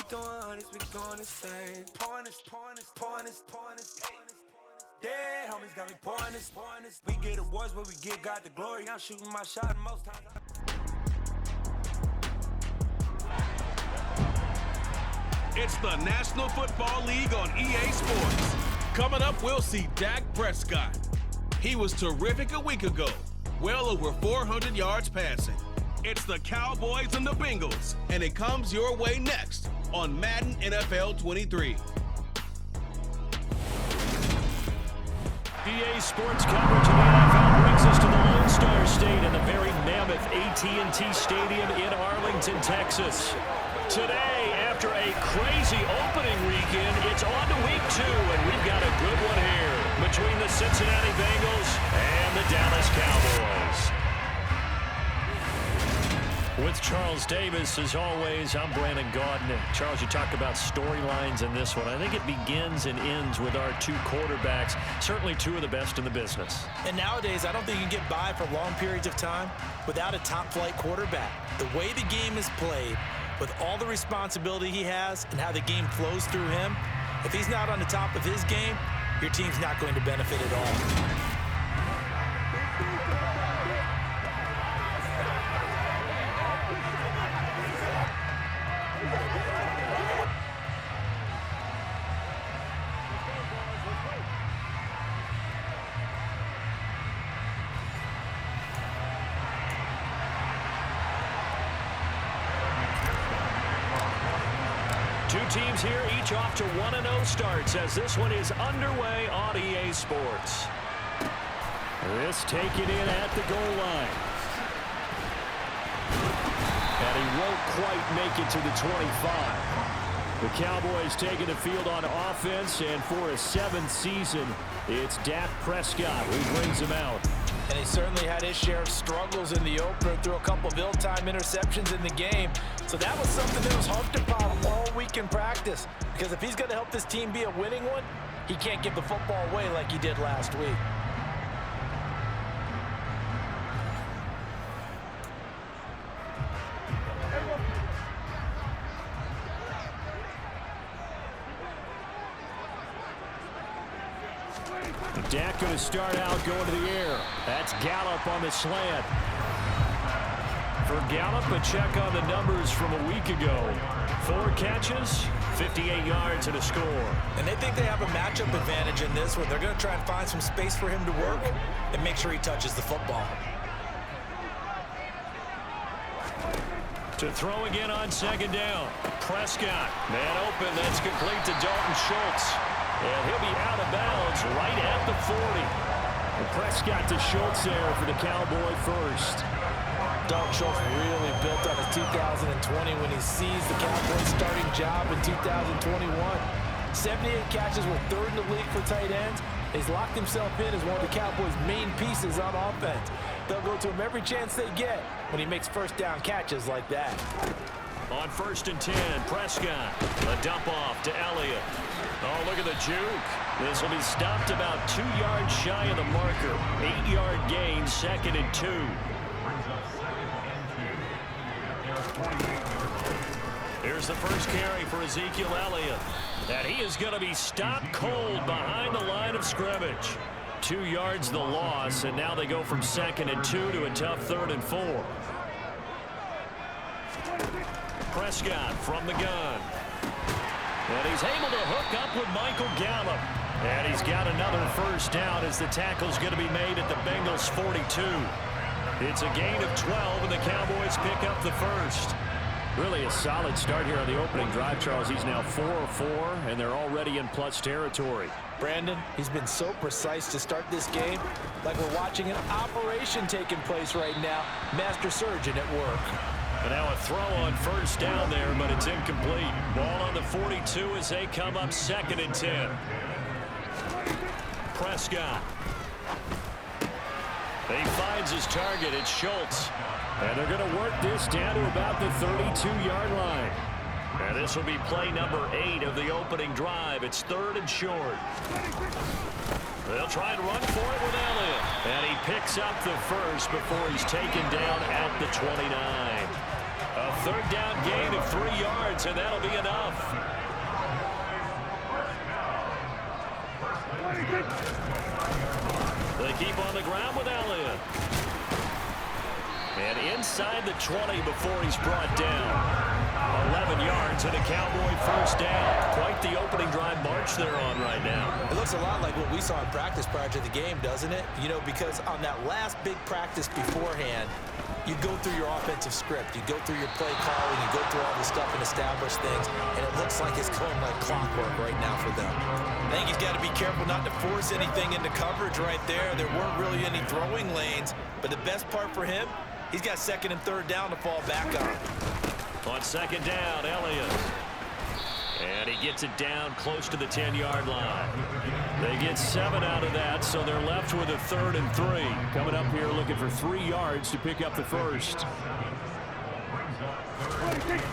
throwing hundreds, we going insane. Pointers. Dead homies got me pointers. We get awards, but we give God the glory. I'm shooting my shot most times. It's the National Football League on EA Sports. Coming up, we'll see Dak Prescott. He was terrific a week ago, well over 400 yards passing. It's the Cowboys and the Bengals, and it comes your way next on Madden NFL 23. EA Sports coverage of the NFL brings us to the Lone Star State in the very mammoth AT&T Stadium in Arlington, Texas. Today, after a crazy opening weekend, it's on to week 2, and we've got a good one here between the Cincinnati Bengals and the Dallas Cowboys. With Charles Davis, as always, I'm Brandon Gaudin. Charles, you talk about storylines in this one. I think it begins and ends with our two quarterbacks, certainly two of the best in the business. And nowadays, I don't think you can get by for long periods of time without a top-flight quarterback. The way the game is played, with all the responsibility he has and how the game flows through him, if he's not on the top of his game, your team's not going to benefit at all. Two teams here, each off to 1-0 starts as this one is underway on EA Sports. This taken in at the goal line. And he won't quite make it to the 25. The Cowboys taking the field on offense, and for a 7th season, it's Dak Prescott who brings them out. And he certainly had his share of struggles in the opener, threw a couple of ill-timed interceptions in the game. So that was something that was harped upon all week in practice. Because if he's going to help this team be a winning one, he can't give the football away like he did last week. Dak going to start out going to the air. That's Gallup on the slant. For Gallup, a check on the numbers from a week ago. 4 catches, 58 yards, and a score. And they think they have a matchup advantage in this one. They're going to try and find some space for him to work and make sure he touches the football. To throw again on 2nd down. Prescott, man open, that's complete to Dalton Schultz. And he'll be out of bounds right at the 40. And Prescott to Schultz there for the Cowboy first. Dalton Schultz really built on his 2020 when he seized the Cowboys starting job in 2021. 78 catches were 3rd in the league for tight ends. He's locked himself in as one of the Cowboys' main pieces on offense. They'll go to him every chance they get when he makes first down catches like that. On 1st and 10, Prescott. A dump off to Elliott. Oh, look at the juke. This will be stopped about 2 yards shy of the marker. 8-yard gain, 2nd and 2. Here's the first carry for Ezekiel Elliott. And he is going to be stopped cold behind the line of scrimmage. 2 yards the loss, and now they go from 2nd and 2 to a tough 3rd and 4. Prescott from the gun. And he's able to hook up with Michael Gallup. And he's got another first down as the tackle's going to be made at the Bengals 42. It's a gain of 12, and the Cowboys pick up the first. Really a solid start here on the opening drive, Charles. He's now 4 of 4, and they're already in plus territory. Brandon, he's been so precise to start this game, like we're watching an operation taking place right now. Master surgeon at work. And now a throw on first down there, but it's incomplete. Ball on the 42 as they come up 2nd and 10. Prescott. He finds his target. It's Schultz. And they're going to work this down to about the 32-yard line. And this will be play number 8 of the opening drive. It's 3rd and short. They'll try and run for it with Elliott. And he picks up the first before he's taken down at the 29. A third down gain of 3 yards, and that'll be enough. They keep on the ground with Elliott. And inside the 20 before he's brought down. 11 yards and a Cowboy first down. Quite the opening drive march they're on right now. It looks a lot like what we saw in practice prior to the game, doesn't it? You know, because on that last big practice beforehand, you go through your offensive script. You go through your play calling. You go through all the stuff and establish things. And it looks like it's going like clockwork right now for them. I think he's got to be careful not to force anything into coverage right there. There weren't really any throwing lanes. But the best part for him, he's got second and third down to fall back on. On second down, Elliott. And he gets it down close to the 10-yard line. They get 7 out of that, so they're left with a 3rd and 3. Coming up here looking for 3 yards to pick up the first.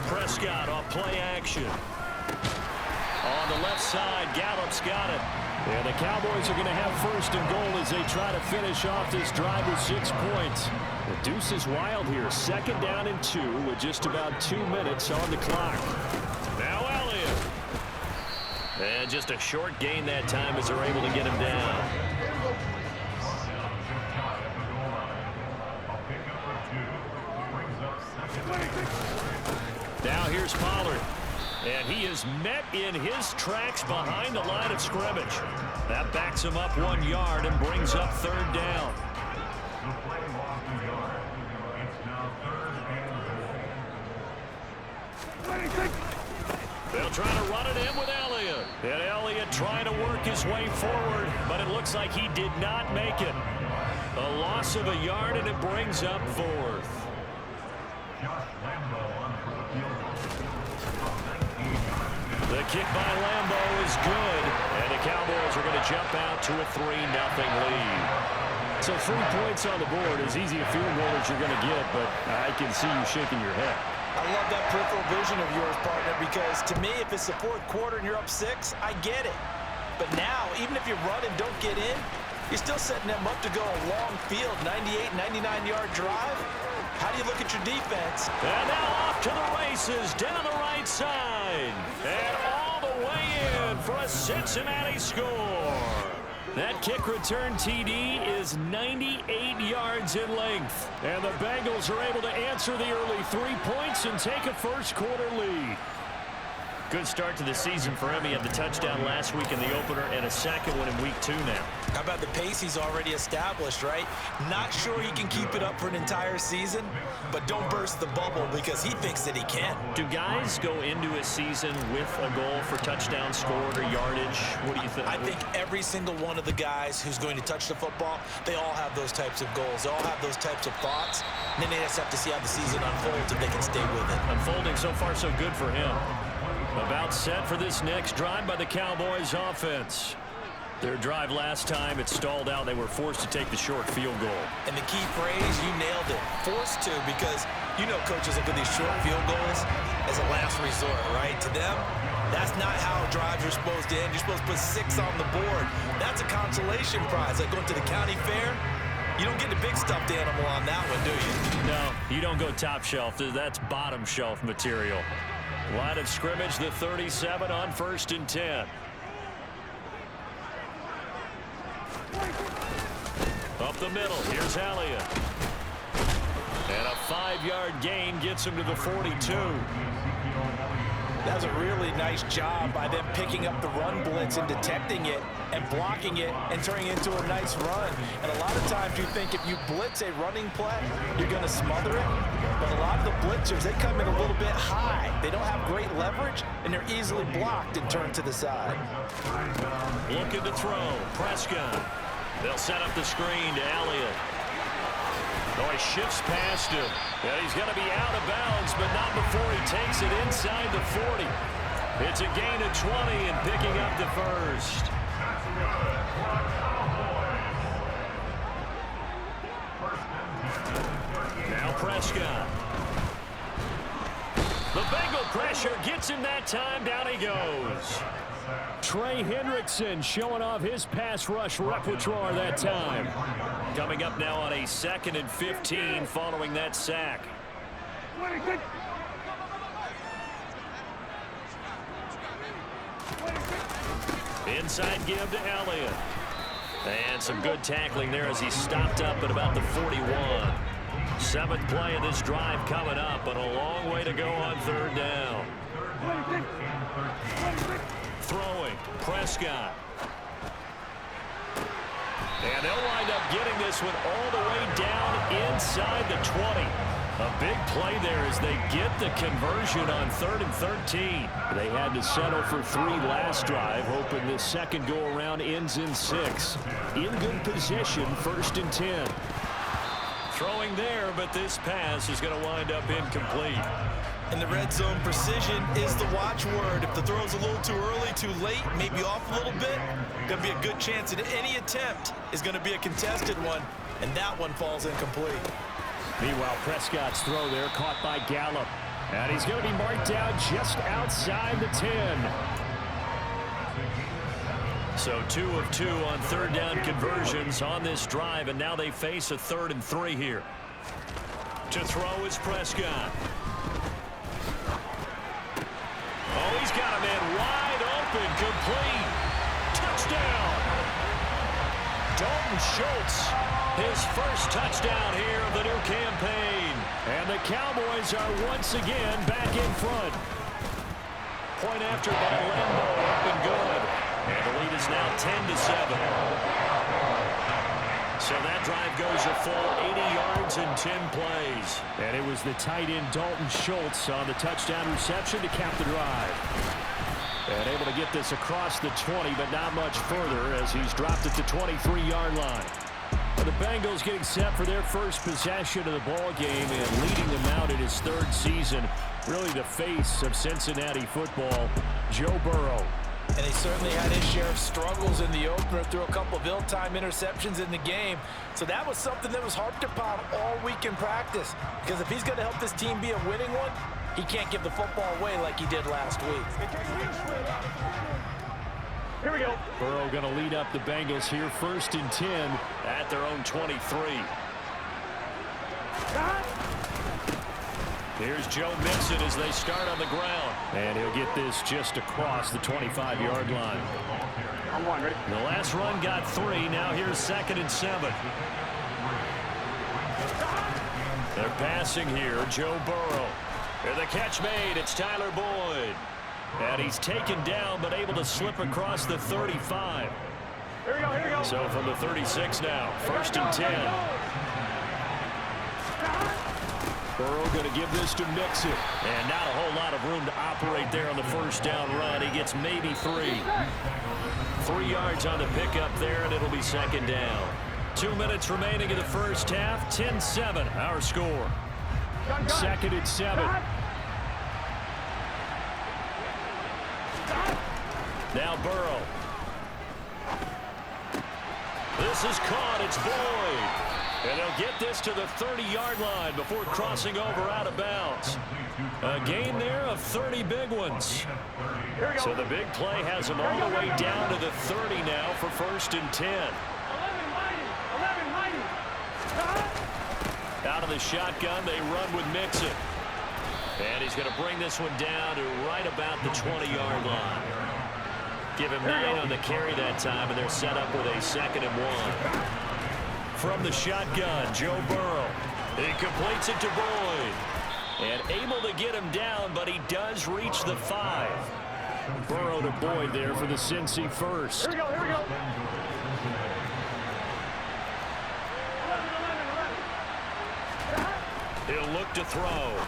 Prescott on play action. On the left side, Gallup's got it. And the Cowboys are going to have 1st and goal as they try to finish off this drive with 6 points. The deuce is wild here. 2nd down and 2 with just about 2 minutes on the clock. Now Elliott. And just a short gain that time as they're able to get him down. Now here's Pollard. And he is met in his tracks behind the line of scrimmage. That backs him up 1 yard and brings up 3rd down. They'll try to run it in with Elliott. And Elliott trying to work his way forward, but it looks like he did not make it. A loss of 1 yard, and it brings up 4th. The kick by Lambo is good, and the Cowboys are going to jump out to a 3-0 lead. So 3 points on the board, as easy a field goal as you're going to get, but I can see you shaking your head. I love that peripheral vision of yours, partner, because to me, if it's the 4th quarter and you're up 6, I get it. But now, even if you run and don't get in, you're still setting them up to go a long field, 98, 99-yard drive. How do you look at your defense? And now off to the races down the right side. And all the way in for a Cincinnati score. That kick return TD is 98 yards in length. And the Bengals are able to answer the early 3 points and take a first quarter lead. Good start to the season for him. He had the touchdown last week in the opener and a second one in week 2 now. How about the pace he's already established, right? Not sure he can keep it up for an entire season, but don't burst the bubble because he thinks that he can. Do guys go into a season with a goal for touchdown scored or yardage? What do you think? I think every single one of the guys who's going to touch the football, they all have those types of goals. They all have those types of thoughts. And then they just have to see how the season unfolds if they can stay with it. Unfolding so far so good for him. About set for this next drive by the Cowboys offense. Their drive last time, it stalled out. They were forced to take the short field goal. And the key phrase, you nailed it. Forced to, because you know coaches look at these short field goals as a last resort, right? To them, that's not how drives are supposed to end. You're supposed to put 6 on the board. That's a consolation prize. Like going to the county fair, you don't get the big stuffed animal on that one, do you? No, you don't go top shelf. That's bottom shelf material. Line of scrimmage, the 37 on 1st and 10. Up the middle, here's Elliott. And a 5-yard gain gets him to the 42. That was a really nice job by them picking up the run blitz and detecting it and blocking it and turning it into a nice run. And a lot of times you think if you blitz a running play, you're going to smother it. But a lot of the blitzers, they come in a little bit high. They don't have great leverage, and they're easily blocked and turned to the side. Looking to throw. Prescott. They'll set up the screen to Elliott. Oh, he shifts past him. And he's going to be out of bounds, but not before he takes it inside the 40. It's a gain of 20 and picking up the first. Now Prescott. The Bengal pressure gets him that time. Down he goes. Trey Hendrickson showing off his pass rush repertoire that time. Coming up now on a 2nd and 15 following that sack. Inside give to Elliott. And some good tackling there as he stopped up at about the 41. 7th play of this drive coming up, but a long way to go on 3rd down. Throwing, Prescott. And they'll wind up getting this one all the way down inside the 20. A big play there as they get the conversion on 3rd and 13. They had to settle for 3 last drive, hoping this second go-around ends in 6. In good position, 1st and 10. Throwing there, but this pass is going to wind up incomplete. In the red zone, precision is the watchword. If the throw's a little too early, too late, maybe off a little bit, going to be a good chance that any attempt is going to be a contested one, and that one falls incomplete. Meanwhile, Prescott's throw there caught by Gallup. And he's going to be marked down just outside the 10. So 2 of 2 on 3rd down conversions on this drive, and now they face a 3rd and 3 here. To throw is Prescott. Oh, he's got a man wide open, complete. Touchdown. Dalton Schultz, his first touchdown here of the new campaign. And the Cowboys are once again back in front. Point after by Lambo, up and good. And the lead is now 10-7. So that drive goes a full 80 yards in 10 plays. And it was the tight end Dalton Schultz on the touchdown reception to cap the drive. And able to get this across the 20, but not much further as he's dropped at the 23-yard line. The Bengals getting set for their first possession of the ball game and leading them out in his 3rd season. Really the face of Cincinnati football, Joe Burrow. And he certainly had his share of struggles in the opener, threw a couple of ill-timed interceptions in the game. So that was something that was harped upon all week in practice. Because if he's going to help this team be a winning one, he can't give the football away like he did last week. Here we go. Burrow going to lead up the Bengals here, 1st and 10 at their own 23. Here's Joe Mixon as they start on the ground. And he'll get this just across the 25-yard line. The last run got 3. Now here's 2nd and 7. They're passing here. Joe Burrow. And the catch made. It's Tyler Boyd. And he's taken down, but able to slip across the 35. Here we go. So from the 36 now, 1st and 10. Burrow going to give this to Mixon. And not a whole lot of room to operate there on the 1st down run. He gets maybe 3. 3 yards on the pickup there, and it'll be 2nd down. 2 minutes remaining in the first half. 10-7, our score. 2nd and 7. Now Burrow. This is caught. It's Boyd. And they'll get this to the 30-yard line before crossing over out of bounds. A gain there of 30 big ones. So the big play has them all the way down to the 30 now for 1st and 10. Out of the shotgun, they run with Mixon. And he's going to bring this one down to right about the 20-yard line. Give him 9 on the carry that time, and they're set up with a 2nd and 1. From the shotgun, Joe Burrow. He completes it to Boyd. And able to get him down, but he does reach the 5. Burrow to Boyd there for the Cincy first. Here we go. He'll look to throw.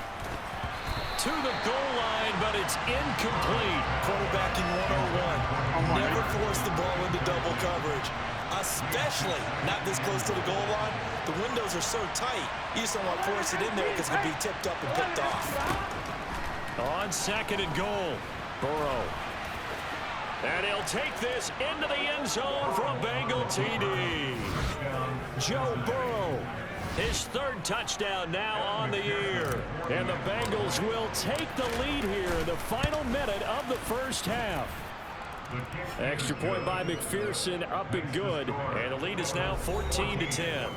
To the goal line, but it's incomplete. Quarterbacking 101. Never force the ball into double coverage, especially not this close to the goal line. The windows are so tight, you just don't want to force it in there because it can be tipped up and picked off. On 2nd and goal, Burrow. And he'll take this into the end zone from Bengal TD. Joe Burrow. His 3rd touchdown now on the year. And the Bengals will take the lead here in the final minute of the first half. Extra point by McPherson, up and good. And the lead is now 14-10.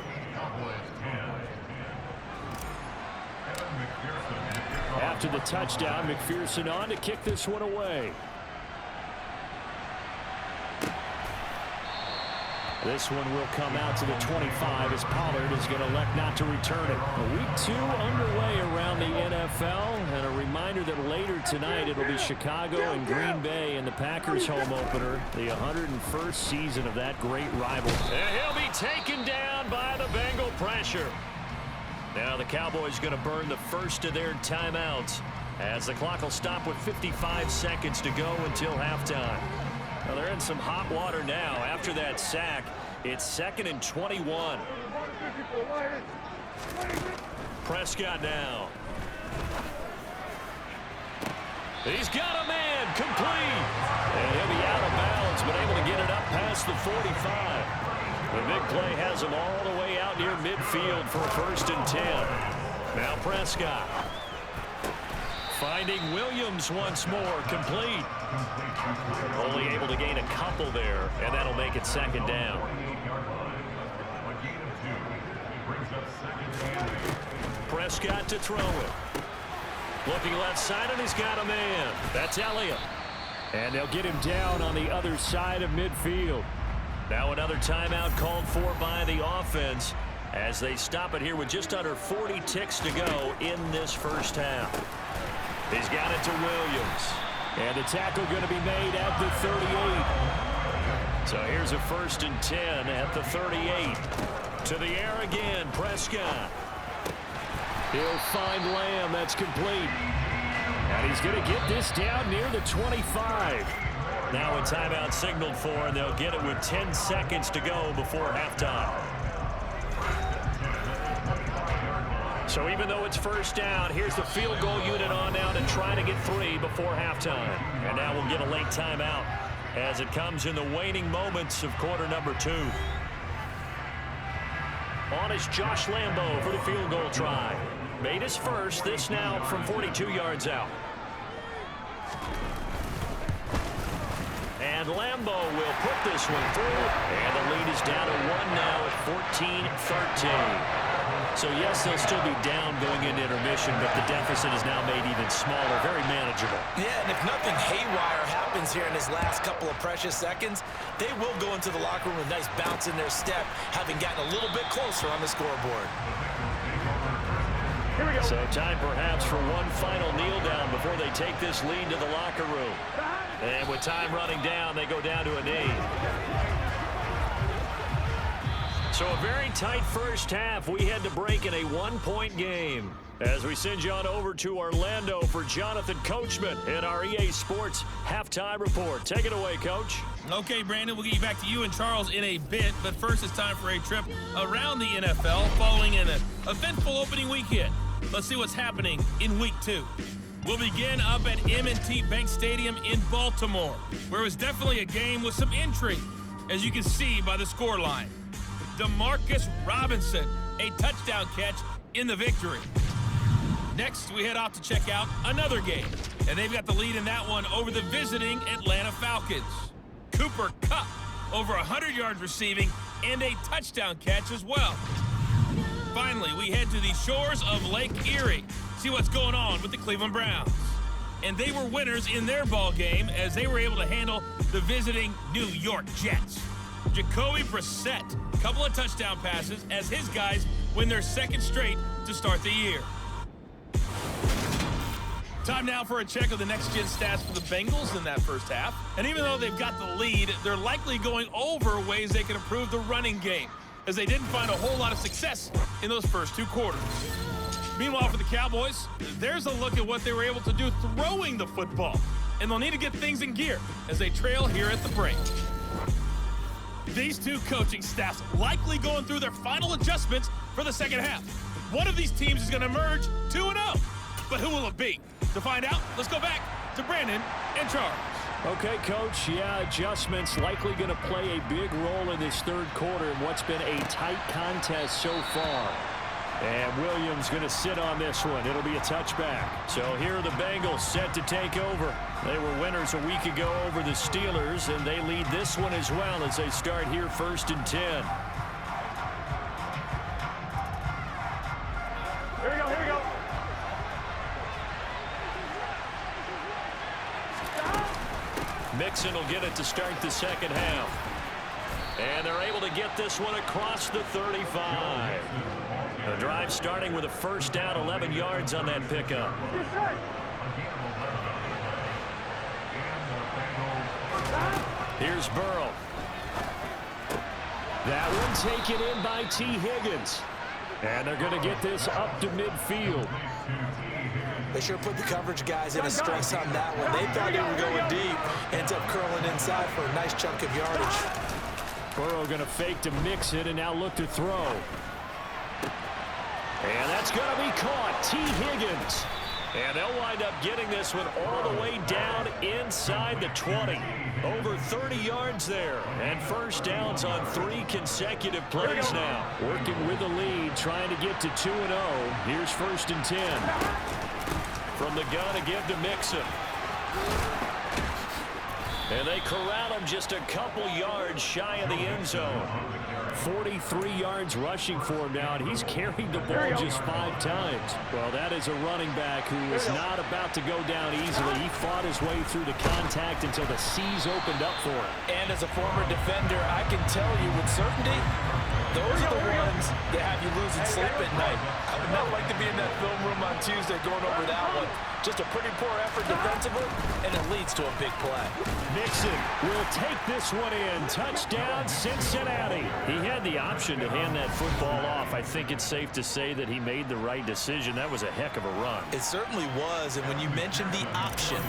After the touchdown, McPherson on to kick this one away. This one will come out to the 25 as Pollard is going to elect not to return it. Week 2 underway around the NFL, and a reminder that later tonight it'll be Chicago and Green Bay in the Packers home opener, the 101st season of that great rivalry. And he'll be taken down by the Bengal pressure. Now the Cowboys going to burn the first of their timeouts as the clock will stop with 55 seconds to go until halftime. Well, they're in some hot water now. After that sack, it's 2nd and 21. Prescott now. He's got a man, complete. And he'll be out of bounds, but able to get it up past the 45. The big play has him all the way out near midfield for 1st and 10. Now Prescott. Finding Williams once more, complete. Only able to gain a couple there, and that'll make it 2nd down. Prescott to throw it. Looking left side, and he's got a man. That's Elliott. And they'll get him down on the other side of midfield. Now another timeout called for by the offense as they stop it here with just under 40 ticks to go in this first half. He's got it to Williams. And the tackle going to be made at the 38. So here's a 1st and 10 at the 38. To the air again, Prescott. He'll find Lamb. That's complete. And he's going to get this down near the 25. Now a timeout signaled for, and they'll get it with 10 seconds to go before halftime. So even though it's 1st down, here's the field goal unit on now to try to get 3 before halftime. And now we'll get a late timeout as it comes in the waning moments of quarter number 2. On is Josh Lambo for the field goal try. Made his first, this now from 42 yards out. And Lambo will put this one through. And the lead is down to 1 now at 14-13. So, yes, they'll still be down going into intermission, but the deficit is now made even smaller, very manageable. Yeah, and if nothing haywire happens here in his last couple of precious seconds, they will go into the locker room with a nice bounce in their step, having gotten a little bit closer on the scoreboard. Here we go. So time perhaps for one final kneel down before they take this lead to the locker room. And with time running down, they go down to a knee. So a very tight first half. We had to break in a 1-point game. As we send you on over to Orlando for Jonathan Coachman in our EA Sports Halftime Report. Take it away, Coach. Okay, Brandon, we'll get you back to you and Charles in a bit, but first it's time for a trip around the NFL following an eventful opening weekend. Let's see what's happening in Week 2. We'll begin up at M&T Bank Stadium in Baltimore, where it was definitely a game with some intrigue, as you can see by the scoreline. Demarcus Robinson, a touchdown catch in the victory. Next, we head off to check out another game, and they've got the lead in that one over the visiting Atlanta Falcons. Cooper Kupp, over 100 yards receiving and a touchdown catch as well. Finally, we head to the shores of Lake Erie, see what's going on with the Cleveland Browns. And they were winners in their ball game as they were able to handle the visiting New York Jets. Jacoby Brissett, a couple of touchdown passes as his guys win their 2nd straight to start the year. Time now for a check of the next-gen stats for the Bengals in that first half. And even though they've got the lead, they're likely going over ways they can improve the running game, as they didn't find a whole lot of success in those first 2 quarters. Meanwhile, for the Cowboys, there's a look at what they were able to do throwing the football. And they'll need to get things in gear as they trail here at the break. These 2 coaching staffs likely going through their final adjustments for the second half. One of these teams is going to emerge 2-0. But who will it be? To find out, let's go back to Brandon and Charles. Okay, Coach. Yeah, adjustments likely going to play a big role in this 3rd quarter in what's been a tight contest so far. And Williams going to sit on this one. It'll be a touchback. So here are the Bengals set to take over. They were winners a week ago over the Steelers, and they lead this one as well as they start here 1st and 10. Here we go, here we go. Mixon will get it to start the second half. And they're able to get this one across the 35. The drive starting with a first down, 11 yards on that pickup. Here's Burrow. That one taken in by T. Higgins. And they're going to get this up to midfield. They sure put the coverage guys in a stress on that one. They thought they were going deep. Ends up curling inside for a nice chunk of yardage. Burrow going to fake to mix it and now look to throw. And that's going to be caught. T. Higgins. And they'll wind up getting this one all the way down inside the 20. Over 30 yards there. And first downs on 3 consecutive plays now. Working with the lead, trying to get to 2-0. Here's first and 10. From the gun again to Mixon. And they corral him just a couple yards shy of the end zone. 43 yards rushing for him now, and he's carried the ball just 5 times. Well, that is a running back who is not about to go down easily. He fought his way through the contact until the seas opened up for him. And as a former defender, I can tell you with certainty, those are the ones that have you losing sleep at night. I would not like to be in that film room on Tuesday going over that one. Just a pretty poor effort defensively, and it leads to a big play. Mixon will take this one in. Touchdown, Cincinnati. He had the option to hand that football off. I think it's safe to say that he made the right decision. That was a heck of a run. It certainly was, and when you mentioned the option,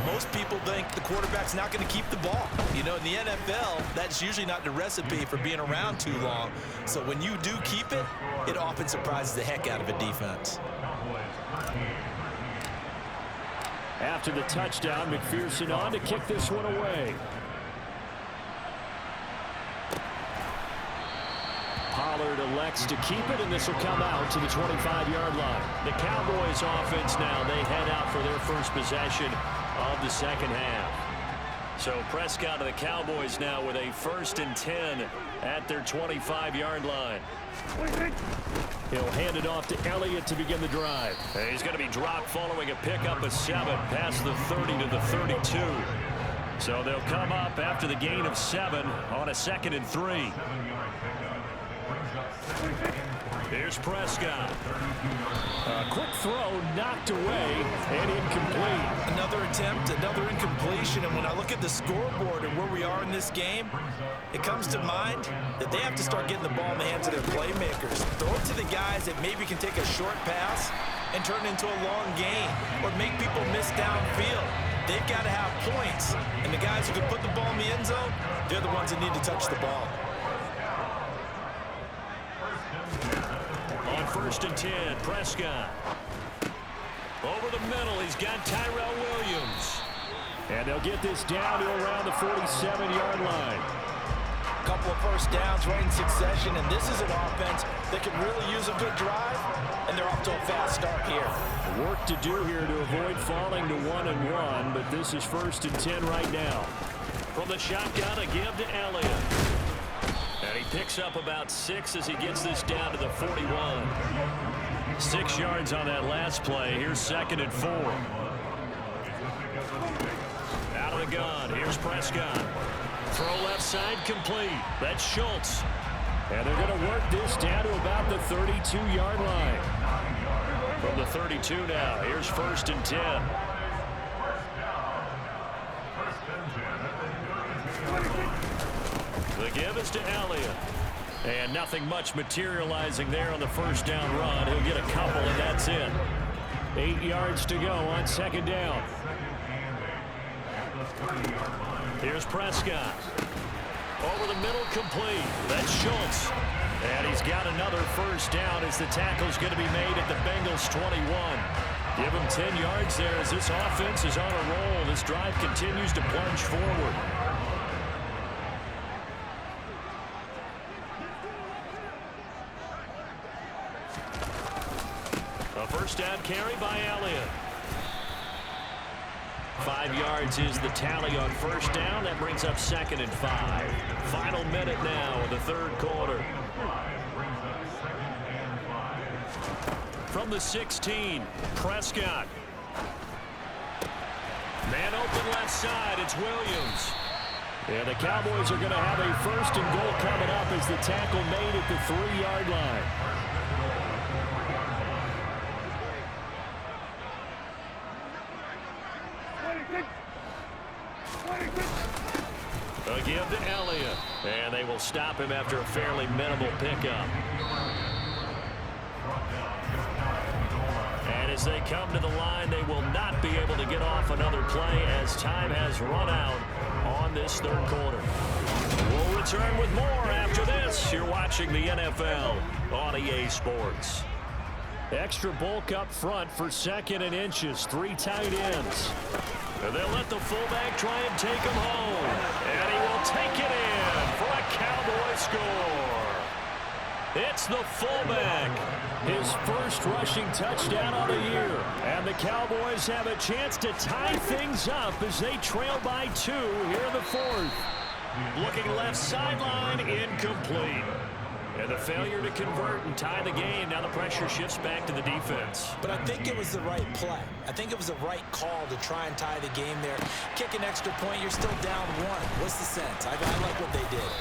most people think the quarterback's not going to keep the ball. You know, in the NFL, that's usually not the recipe for being around too long. So when you do keep it, it often surprises the heck out of a defense. After the touchdown, McPherson on to kick this one away. Pollard elects to keep it, and this will come out to the 25-yard line. The Cowboys offense now, they head out for their first possession of the second half. So Prescott of the Cowboys now with a first and 10 at their 25-yard line. He'll hand it off to Elliott to begin the drive. And he's going to be dropped following a pickup of 7 past the 30 to the 32. So they'll come up after the gain of 7 on a 2nd and 3. Here's Prescott. A quick throw knocked away and incomplete. Another attempt, another incompletion, and when I look at the scoreboard and where we are in this game, it comes to mind that they have to start getting the ball in the hands of their playmakers. Throw it to the guys that maybe can take a short pass and turn it into a long gain or make people miss downfield. They've got to have points, and the guys who can put the ball in the end zone, they're the ones that need to touch the ball. On 1st and 10, Prescott. Over the middle, he's got Tyrell Williams. And they'll get this down to around the 47-yard line. A couple of first downs right in succession, and this is an offense that can really use a good drive, and they're off to a fast start here. Work to do here to avoid falling to 1-1, but this is 1st and 10 right now. From the shotgun, a give to Elliott. And he picks up about 6 as he gets this down to the 41. 6 yards on that last play. Here's 2nd and 4. Out of the gun. Here's Prescott. Throw left side complete. That's Schultz. And they're going to work this down to about the 32-yard line. From the 32 now. Here's 1st and 10. The give is to Elliott. And nothing much materializing there on the first down run. He'll get a couple, and that's it. 8 yards to go on 2nd down. Here's Prescott. Over the middle, complete. That's Schultz. And he's got another first down as the tackle's going to be made at the Bengals 21. Give him 10 yards there as this offense is on a roll. This drive continues to plunge forward. A first down carry by Elliott. 5 yards is the tally on first down. That brings up 2nd and 5. Final minute now of the 3rd quarter. From the 16, Prescott. Man open left side, it's Williams. And the Cowboys are going to have a 1st and goal coming up as the tackle made at the 3-yard line. A give to Elliott. And they will stop him after a fairly minimal pickup. And as they come to the line, they will not be able to get off another play as time has run out on this 3rd quarter. We'll return with more after this. You're watching the NFL on EA Sports. Extra bulk up front for 2nd and inches. 3 tight ends. And they'll let the fullback try and take him home. And he will take it in for a Cowboy score. It's the fullback. His 1st rushing touchdown of the year. And the Cowboys have a chance to tie things up as they trail by 2 here in the 4th. Looking left sideline, incomplete. And the failure to convert and tie the game. Now the pressure shifts back to the defense. But I think it was the right play. I think it was the right call to try and tie the game there. Kick an extra point, you're still down 1. What's the sense? I like what they did.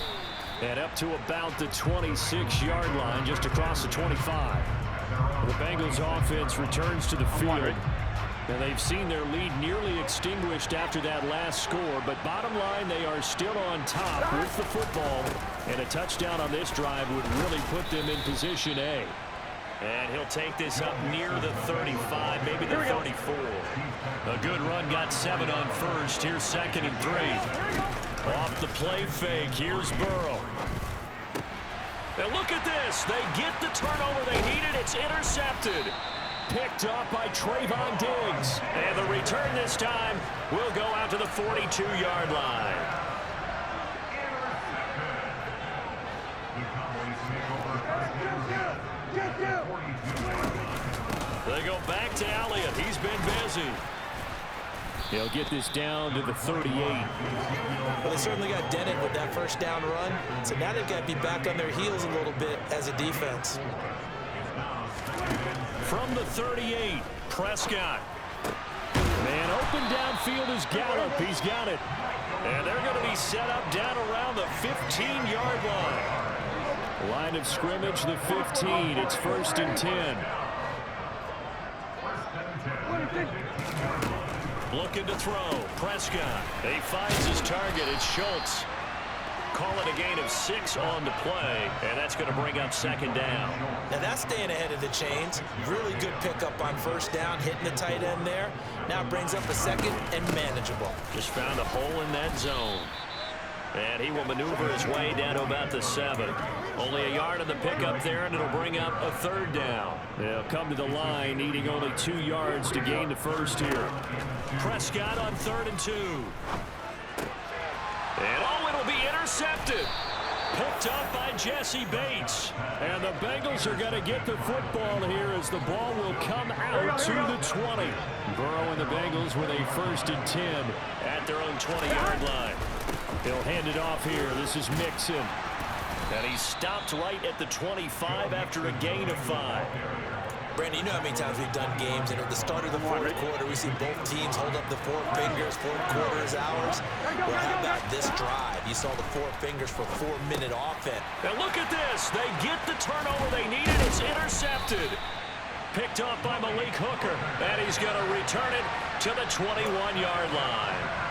And up to about the 26-yard line, just across the 25. The Bengals offense returns to the field. And they've seen their lead nearly extinguished after that last score. But bottom line, they are still on top with the football. And a touchdown on this drive would really put them in position A. And he'll take this up near the 35, maybe the 34. A good run, got 7 on 1st. Here's 2nd and 3. Off the play fake, here's Burrow. And look at this. They get the turnover they needed. It's intercepted. Picked up by Trayvon Diggs. And the return this time will go out to the 42-yard line. They go back to Elliott. He's been busy. He'll get this down to the 38. Well, they certainly got dented with that 1st down run. So now they've got to be back on their heels a little bit as a defense. From the 38, Prescott. Man open downfield is Gallup. He's got it. And they're going to be set up down around the 15-yard line. Line of scrimmage, the 15. It's 1st and 10. Looking to throw. Prescott. He finds his target. It's Schultz. Call it a gain of 6 on the play, and that's going to bring up 2nd down. Now that's staying ahead of the chains. Really good pickup on 1st down, hitting the tight end there. Now it brings up a 2nd and manageable. Just found a hole in that zone. And he will maneuver his way down to about the 7. Only a yard on the pickup there, and it'll bring up a 3rd down. They'll come to the line, needing only 2 yards to gain the 1st here. Prescott on 3rd and 2. And it'll be intercepted. Picked up by Jesse Bates. And the Bengals are going to get the football here as the ball will come out to the 20. Burrow and the Bengals with a 1st and 10 at their own 20-yard line. He'll hand it off here. This is Mixon. And he's stopped right at the 25 after a gain of 5. Brandon, you know how many times we've done games, and at the start of the 4th quarter, we see both teams hold up the 4 fingers. 4th quarter is ours. Well, how about this drive? You saw the 4 fingers for 4-minute offense. And look at this. They get the turnover they needed. It's intercepted. Picked up by Malik Hooker. And he's going to return it to the 21-yard line.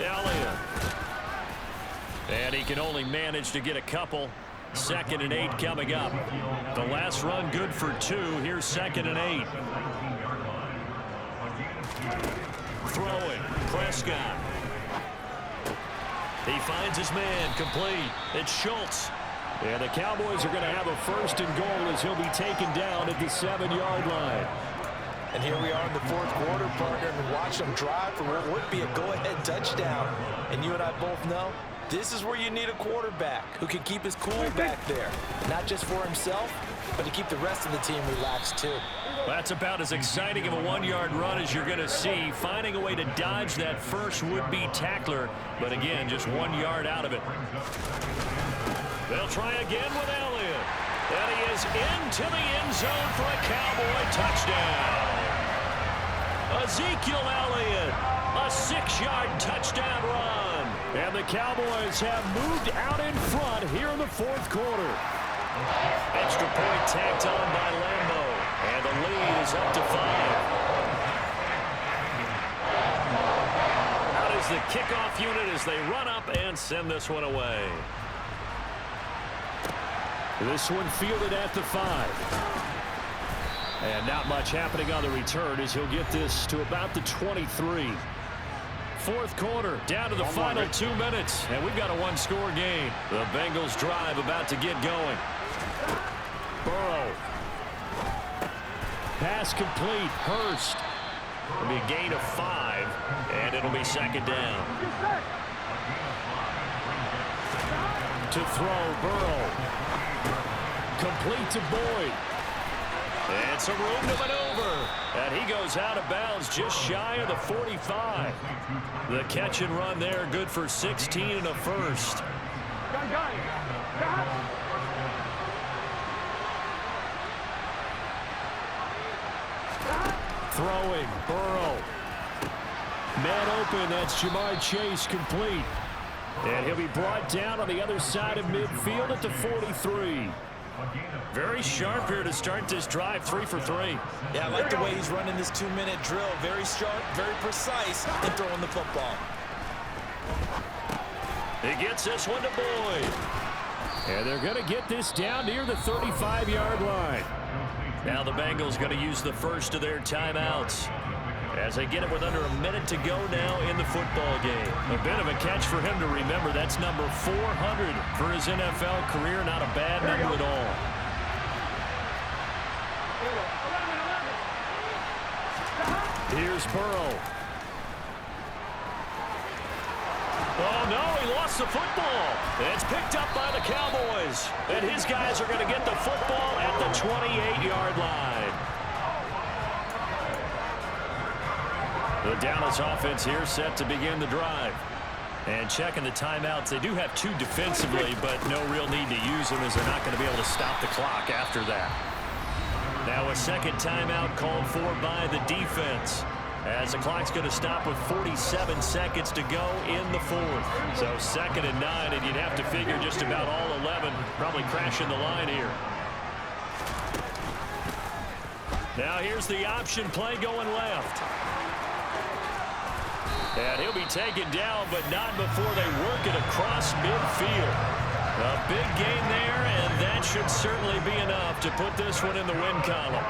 Elliott. And he can only manage to get a couple. 2nd and 8 coming up. The last run good for 2. Here's 2nd and 8. Throwing. Prescott. He finds his man. Complete. It's Schultz. And the Cowboys are going to have a 1st and goal as he'll be taken down at the 7-yard line. And here we are in the 4th quarter, partner, and watch them drive for what would be a go-ahead touchdown. And you and I both know this is where you need a quarterback who can keep his cool back there. Not just for himself, but to keep the rest of the team relaxed too. That's about as exciting of a 1-yard run as you're going to see. Finding a way to dodge that first would-be tackler. But again, just 1 yard out of it. They'll try again with Elliott. And he is is into the end zone for a Cowboy touchdown. Ezekiel Elliott, a 6-yard touchdown run. And the Cowboys have moved out in front here in the fourth quarter. Extra point tacked on by Lambo. And the lead is up to 5. Out is the kickoff unit as they run up and send this one away. This one fielded at the 5. And not much happening on the return as he'll get this to about the 23. Fourth quarter, down to the final 2 minutes, and we've got a one-score game. The Bengals drive about to get going. Burrow. Pass complete. Hurst. It'll be a gain of 5, and it'll be second down. To throw, Burrow. Complete to Boyd. And some room to maneuver. And he goes out of bounds just shy of the 45. The catch and run there, good for 16 and a first. Throwing, Burrow. Man open, that's Jamar Chase complete. And he'll be brought down on the other side of midfield at the 43. Very sharp here to start this drive, 3 for 3. Yeah, I like the way he's running this 2-minute drill. Very sharp, very precise in throwing the football. He gets this one to Boyd. And they're going to get this down near the 35-yard line. Now the Bengals going to use the first of their timeouts as they get it with under a minute to go now in the football game. A bit of a catch for him to remember. That's number 400 for his NFL career. Not a bad number at all. Here's Burrow. Oh, no, he lost the football. It's picked up by the Cowboys. And his guys are going to get the football at the 28-yard line. The Dallas offense here set to begin the drive. And checking the timeouts. They do have 2 defensively, but no real need to use them as they're not going to be able to stop the clock after that. Now a second timeout called for by the defense, as the clock's going to stop with 47 seconds to go in the fourth. So 2nd and 9, and you'd have to figure just about all 11 probably crashing the line here. Now here's the option play going left. And he'll be taken down, but not before they work it across midfield. A big gain there, and that should certainly be enough to put this one in the win column.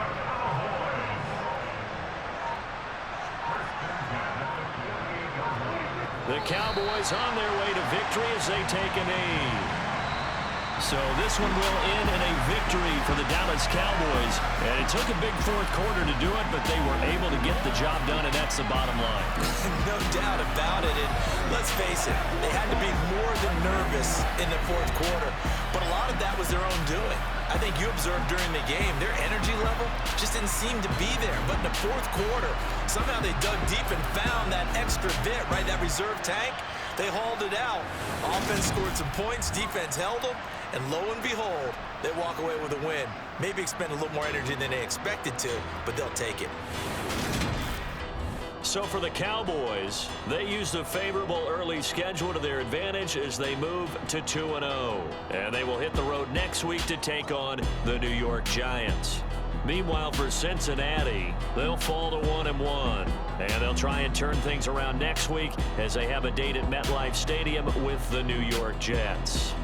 The Cowboys on their way to victory as they take a knee. So this one will end in a victory for the Dallas Cowboys. And it took a big fourth quarter to do it, but they were able to get the job done, and that's the bottom line. No doubt about it. And let's face it, they had to be more than nervous in the fourth quarter. But a lot of that was their own doing. I think you observed during the game, their energy level just didn't seem to be there. But in the fourth quarter, somehow they dug deep and found that extra bit, right, that reserve tank. They hauled it out. Offense scored some points, defense held them, and lo and behold, they walk away with a win. Maybe expend a little more energy than they expected to, but they'll take it. So for the Cowboys, they used a favorable early schedule to their advantage as they move to 2-0. And they will hit the road next week to take on the New York Giants. Meanwhile, for Cincinnati, they'll fall to 1-1. And they'll try and turn things around next week as they have a date at MetLife Stadium with the New York Jets.